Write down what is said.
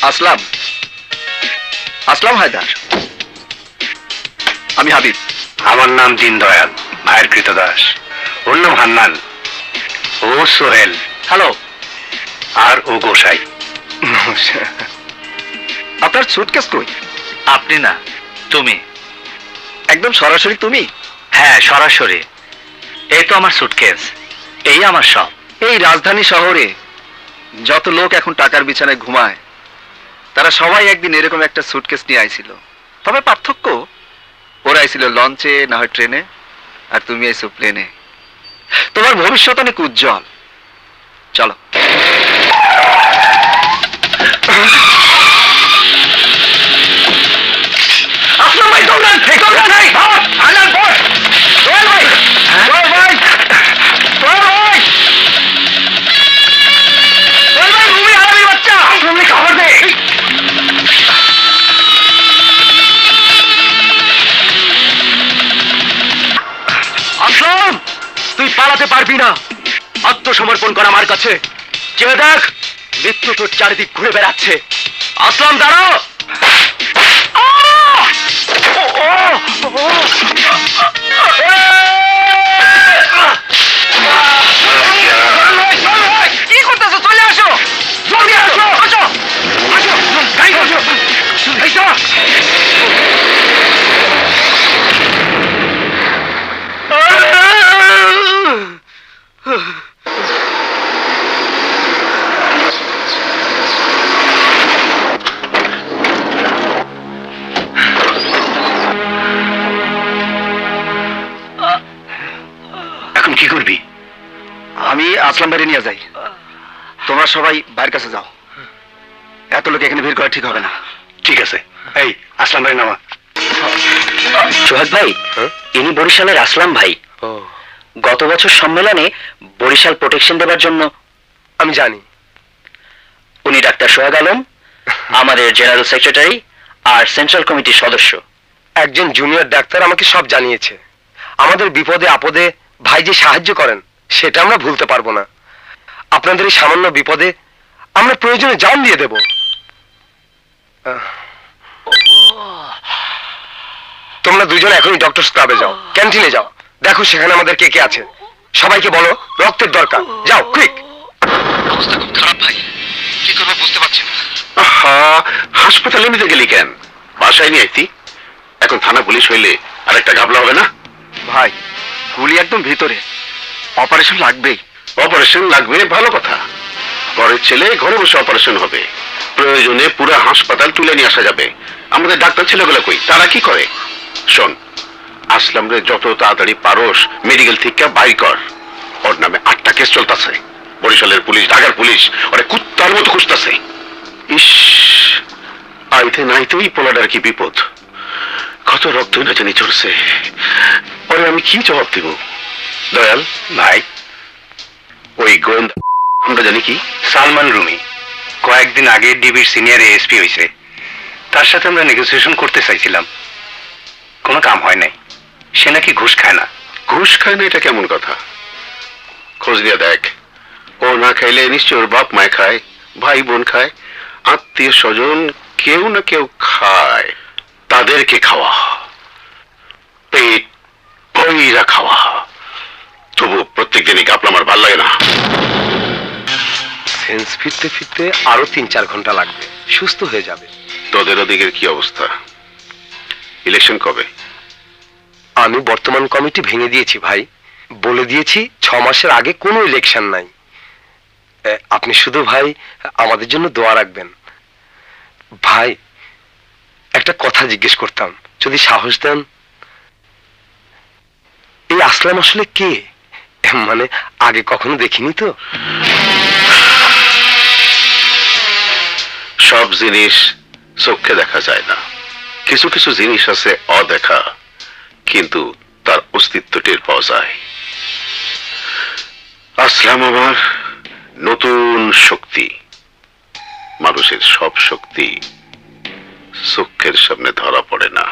আসলাম। আসলাম হায়দার। আমি হাবিব। আমার নাম দীনদয়াল, ভাইয়ের কৃতদাস। ওর নাম হান্নান। ও সোহেল। হ্যালো। আর ও গোসাই। আপনার সুটকেস কই? আপনি না, তুমি। একদম সরাসরি তুমি? হ্যাঁ, সরাসরি। এই তো আমার সুটকেস, এই আমার সব। এই রাজধানী শহরে যত লোক এখন টাকার বিছানায় ঘুমায়, তারা সবাই একদিন এরকম একটা সুটকেস নিয়ে আইছিল। তবে পার্থক্য, ওরা আইছিল লঞ্চে, না হয় ট্রেনে, আর তুমি আইছো প্লেনে। তোমার ভবিষ্যৎ অনেক উজ্জ্বল। চলো। আসলাম ভাই, দৌড়ান, দৌড়ান ভাই, আনার পর সোহেল ভাই, সোহেল ভাই, সোহেল ভাই, সোহেল ভাই, রুমি হারামি বাচ্চা, রুমি খবর দে। আসলাম, তুই পালাতে পারবি না। আত্মসমর্পণ কর আমার কাছে। চেয়ে দেখ, মৃত্যু তোর চারিদিক ঘুরে বেড়াচ্ছে। আসলাম, দাঁড়াও। কি করতেছো? চলে আসো, জলদি আসো, আসো, আসো, গাড়ি আসো, এইসো। এখন কি করবি? আমি আসলাম বাইরে নিয়ে যাই। তোমরা সবাই বাইরের কাছে যাও। এত লোক এখানে ভিড় করা ঠিক হবে না। ঠিক আছে। এই আসলাম ভাই নামা। সোহাগ ভাই, ইনি বরিশালের আসলাম ভাই। গত বছর সম্মেলনে বরিশাল প্রোটেকশন দেবার জন্য। আমি জানি। উনি ডাক্তার সোহাগ আলম, আমাদের জেনারেল সেক্রেটারি আর সেন্ট্রাল কমিটির সদস্য। একজন জুনিয়র ডাক্তার আমাকে সব জানিয়েছে। আমাদের বিপদে আপদে ভাই যে সাহায্য করেন, সেটা আমরা ভুলতে পারবো না। আপনাদের এই সামান্য বিপদে আমরা প্রয়োজনে জান দিয়ে দেব। তোমরা দুজন এখনই ডক্টরস ক্লাবে যাও, ক্যান্টিনে যাও, দেখো সেখানে আমাদের কে কে আছে। সবাইকে বলো রক্তের দরকার। যাও, কুইক। অবস্থা খুব খারাপ ভাই, কি করবো বুঝতে পারছি না। হাসপাতালে নিতে গেলি কেন? বাসায় নিয়ে আইতি। এখন থানা পুলিশ হইলে আরেকটা ঘাবলা হবে না? ভাই, গুলি একদম ভিতরে, অপারেশন লাগবেই। অপারেশন লাগবে, ভালো কথা। ঘরের ছেলে ঘরে বসে অপারেশন হবে। প্রয়োজনে পুরো হাসপাতাল তুলে নিয়ে আসা যাবে। আমাদের ডাক্তার ছেলেগুলো কই, তারা কি করে? শোন, আসলাম রে যত তাড়াতাড়ি পারস মেডিকেল থেকে বাই কর। ওর নামে 8টা কেস চলতেছে। বরিশালের পুলিশ, ঢাকার পুলিশ ওরে কুত্তার মতো খুঁজতেছে। ইস, আইতে নাইতেই পোলাডার কি বিপদ। কত রক্ত না জানি চড়ছে। ওরে আমি কি জবাব দেব? দয়াল ভাই, ওই গোয়েন্দা আমরা জানি কি? সালমান রুমি কয়েকদিন আগে ডিবির সিনিয়র এএসপি হয়েছে। তার সাথে আমরা নেগোসিয়েশন করতে চাইছিলাম, কোনো কাম হয় নাই। সে নাকি ঘুষ খায় না। ঘুষ খায় না, এটা কেমন কথা? খোঁজ নিয়ে দেখ। ও না খাইলে নিশ্চয় ওর বাপ মায় খায়, ভাই বোন খায়, আত্মীয় স্বজন কেউ না কেউ খায়। তাদেরকে খাওয়া, পেট ভইরা খাওয়া। তবু প্রত্যেক দিনই কাপলা আমার ভাল লাগে না। সেন্স ফিরতে ফিরতে আরো 3-4 ঘন্টা লাগবে, সুস্থ হয়ে যাবে। তোদের ওদিকের কি অবস্থা? ইলেকশন কবে? আমি বর্তমান কমিটি ভেঙে দিয়েছি ভাই। বলে দিয়েছি 6 মাসের আগে কোনো ইলেকশন নাই। আপনি শুধু ভাই আমাদের জন্য দোয়া রাখবেন। ভাই, একটা কথা জিজ্ঞেস করতাম, যদি সাহস দেন। এই আসলাম আসলে কে? মানে আগে কখনো দেখিনি তো। সব জিনিস চোখে দেখা যায় না। কিছু কিছু জিনিস আছে অদেখা, কিন্তু তার অস্তিত্ব টের পাওয়া যায়। আসলাম আমার নতুন শক্তি। মানুষের সব শক্তি চোখের সামনে ধরা পড়ে না।